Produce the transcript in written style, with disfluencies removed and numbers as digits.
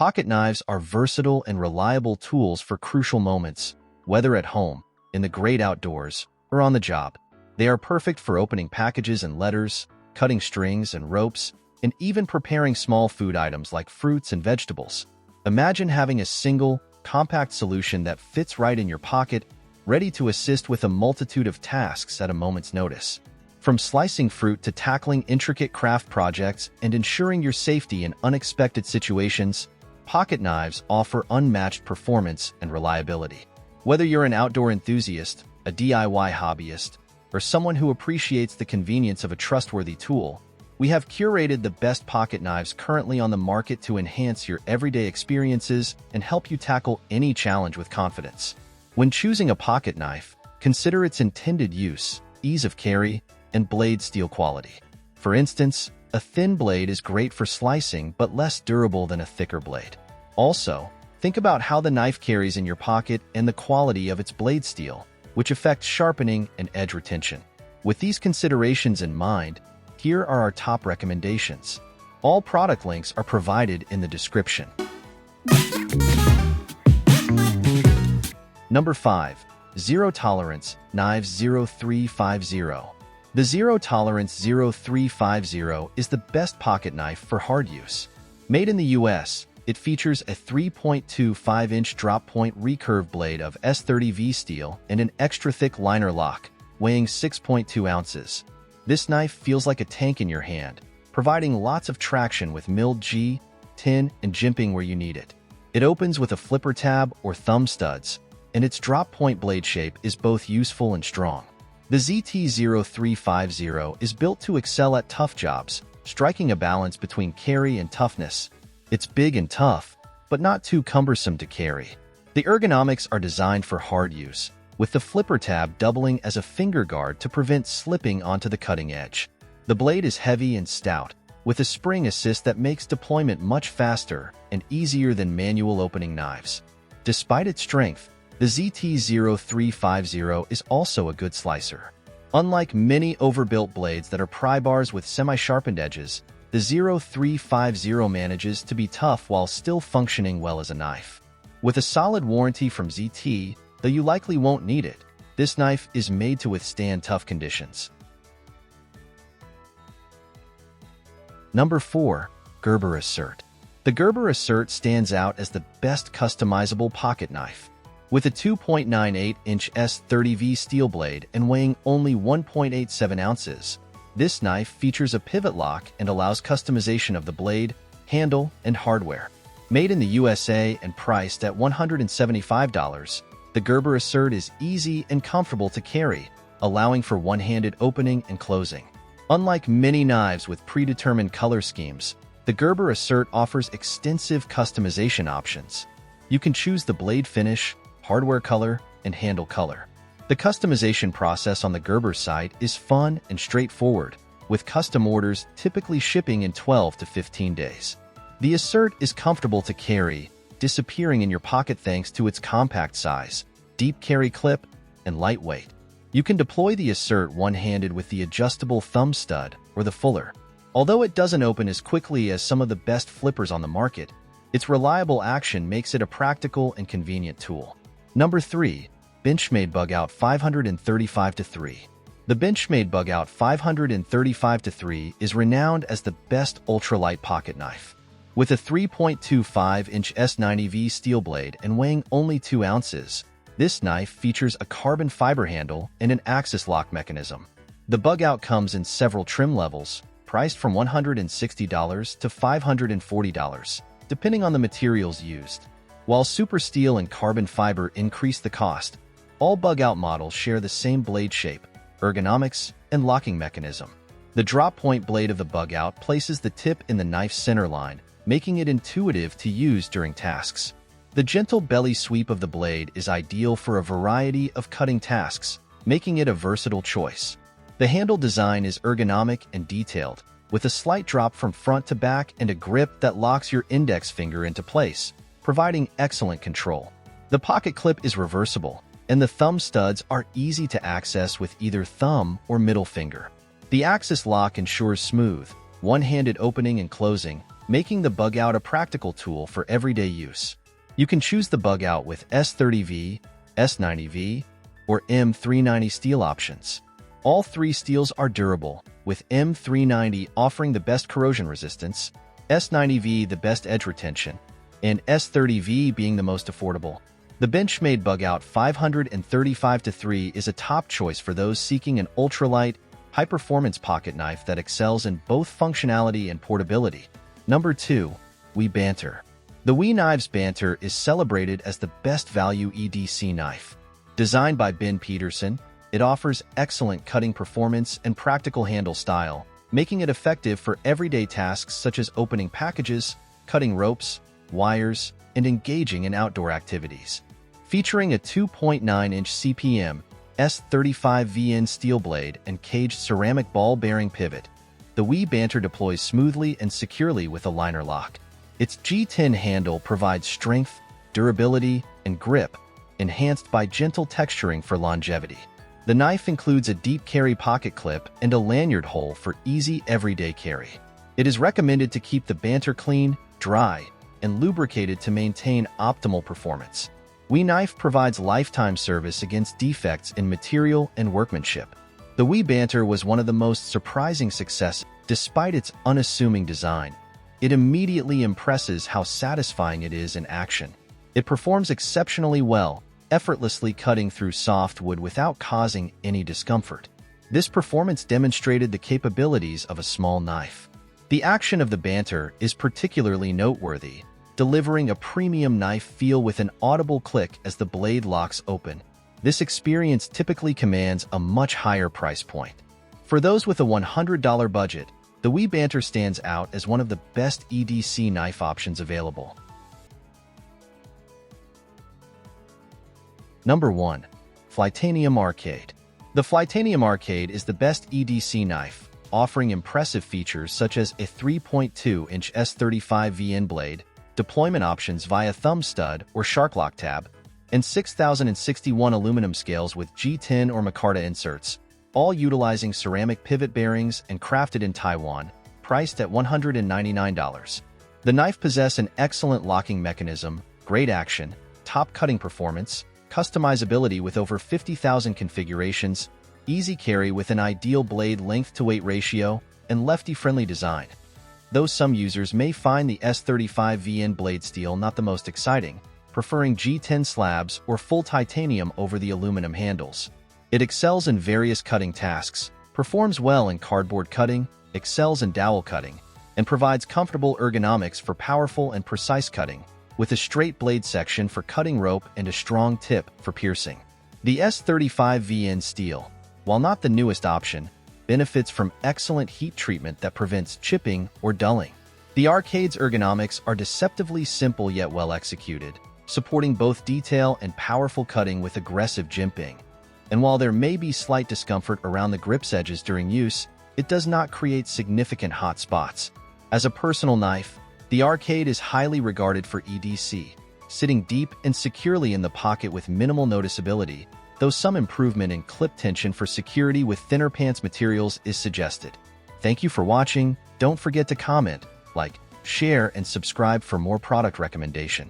Pocket knives are versatile and reliable tools for crucial moments, whether at home, in the great outdoors, or on the job. They are perfect for opening packages and letters, cutting strings and ropes, and even preparing small food items like fruits and vegetables. Imagine having a single, compact solution that fits right in your pocket, ready to assist with a multitude of tasks at a moment's notice. From slicing fruit to tackling intricate craft projects and ensuring your safety in unexpected situations, pocket knives offer unmatched performance and reliability. Whether you're an outdoor enthusiast, a DIY hobbyist, or someone who appreciates the convenience of a trustworthy tool, we have curated the best pocket knives currently on the market to enhance your everyday experiences and help you tackle any challenge with confidence. When choosing a pocket knife, consider its intended use, ease of carry, and blade steel quality. For instance, a thin blade is great for slicing but less durable than a thicker blade. Also, think about how the knife carries in your pocket and the quality of its blade steel, which affects sharpening and edge retention. With these considerations in mind, here are our top recommendations. All product links are provided in the description. Number 5. Zero Tolerance Knives 0350. The Zero Tolerance 0350 is the best pocket knife for hard use. Made in the US, it features a 3.25-inch drop-point recurve blade of S30V steel and an extra-thick liner lock, weighing 6.2 ounces. This knife feels like a tank in your hand, providing lots of traction with milled G, tin, and jimping where you need it. It opens with a flipper tab or thumb studs, and its drop-point blade shape is both useful and strong. The ZT0350 is built to excel at tough jobs, striking a balance between carry and toughness. It's big and tough, but not too cumbersome to carry. The ergonomics are designed for hard use, with the flipper tab doubling as a finger guard to prevent slipping onto the cutting edge. The blade is heavy and stout, with a spring assist that makes deployment much faster and easier than manual opening knives. Despite its strength, the ZT0350 is also a good slicer. Unlike many overbuilt blades that are pry bars with semi-sharpened edges, the 0350 manages to be tough while still functioning well as a knife. With a solid warranty from ZT, though you likely won't need it, this knife is made to withstand tough conditions. Number 4. Gerber Assert. The Gerber Assert stands out as the best customizable pocket knife. With a 2.98-inch S30V steel blade and weighing only 1.87 ounces, this knife features a pivot lock and allows customization of the blade, handle, and hardware. Made in the USA and priced at $175, the Gerber Assert is easy and comfortable to carry, allowing for one-handed opening and closing. Unlike many knives with predetermined color schemes, the Gerber Assert offers extensive customization options. You can choose the blade finish, hardware color, and handle color. The customization process on the Gerber site is fun and straightforward, with custom orders typically shipping in 12 to 15 days. The Assert is comfortable to carry, disappearing in your pocket thanks to its compact size, deep carry clip, and lightweight. You can deploy the Assert one-handed with the adjustable thumb stud or the fuller. Although it doesn't open as quickly as some of the best flippers on the market, its reliable action makes it a practical and convenient tool. Number 3. Benchmade Bugout 535-3. The Benchmade Bugout 535-3 is renowned as the best ultralight pocket knife. With a 3.25-inch S90V steel blade and weighing only 2 ounces, this knife features a carbon fiber handle and an axis lock mechanism. The Bugout comes in several trim levels, priced from $160 to $540, depending on the materials used. While super steel and carbon fiber increase the cost, all Bugout models share the same blade shape, ergonomics, and locking mechanism. The drop-point blade of the Bugout places the tip in the knife's center line, making it intuitive to use during tasks. The gentle belly sweep of the blade is ideal for a variety of cutting tasks, making it a versatile choice. The handle design is ergonomic and detailed, with a slight drop from front to back and a grip that locks your index finger into place, providing excellent control. The pocket clip is reversible, and the thumb studs are easy to access with either thumb or middle finger. The axis lock ensures smooth, one-handed opening and closing, making the Bugout a practical tool for everyday use. You can choose the Bugout with S30V, S90V, or M390 steel options. All three steels are durable, with M390 offering the best corrosion resistance, S90V the best edge retention, and S30V being the most affordable. The Benchmade Bugout 535-3 is a top choice for those seeking an ultralight, high-performance pocket knife that excels in both functionality and portability. Number 2. Banter. The Knives Banter is celebrated as the best value EDC knife. Designed by Ben Peterson, it offers excellent cutting performance and practical handle style, making it effective for everyday tasks such as opening packages, cutting ropes, wires, and engaging in outdoor activities. Featuring a 2.9-inch CPM S35VN steel blade and caged ceramic ball bearing pivot, the Banter deploys smoothly and securely with a liner lock. Its G10 handle provides strength, durability, and grip, enhanced by gentle texturing for longevity. The knife includes a deep carry pocket clip and a lanyard hole for easy everyday carry. It is recommended to keep the Banter clean, dry, and lubricated to maintain optimal performance. Knife provides lifetime service against defects in material and workmanship. The Banter was one of the most surprising successes despite its unassuming design. It immediately impresses how satisfying it is in action. It performs exceptionally well, effortlessly cutting through soft wood without causing any discomfort. This performance demonstrated the capabilities of a small knife. The action of the Banter is particularly noteworthy, delivering a premium knife feel with an audible click as the blade locks open. This experience typically commands a much higher price point. For those with a $100 budget, the Banter stands out as one of the best EDC knife options available. Number 1. Flytanium Arcade. The Flytanium Arcade is the best EDC knife, offering impressive features such as a 3.2-inch S35VN blade, deployment options via thumb stud or shark lock tab, and 6061 aluminum scales with G10 or micarta inserts, all utilizing ceramic pivot bearings and crafted in Taiwan, priced at $199. The knife possesses an excellent locking mechanism, great action, top cutting performance, customizability with over 50,000 configurations, easy carry with an ideal blade length-to-weight ratio, and lefty-friendly design. Though some users may find the S35VN blade steel not the most exciting, preferring G10 slabs or full titanium over the aluminum handles. It excels in various cutting tasks, performs well in cardboard cutting, excels in dowel cutting, and provides comfortable ergonomics for powerful and precise cutting, with a straight blade section for cutting rope and a strong tip for piercing. The S35VN steel, while not the newest option, benefits from excellent heat treatment that prevents chipping or dulling. The Arcade's ergonomics are deceptively simple yet well executed, supporting both detail and powerful cutting with aggressive jimping. And while there may be slight discomfort around the grip's edges during use, it does not create significant hot spots. As a personal knife, the Arcade is highly regarded for EDC, sitting deep and securely in the pocket with minimal noticeability, though some improvement in clip tension for security with thinner pants materials is suggested. Thank you for watching. Don't forget to comment, like, share, and subscribe for more product recommendation.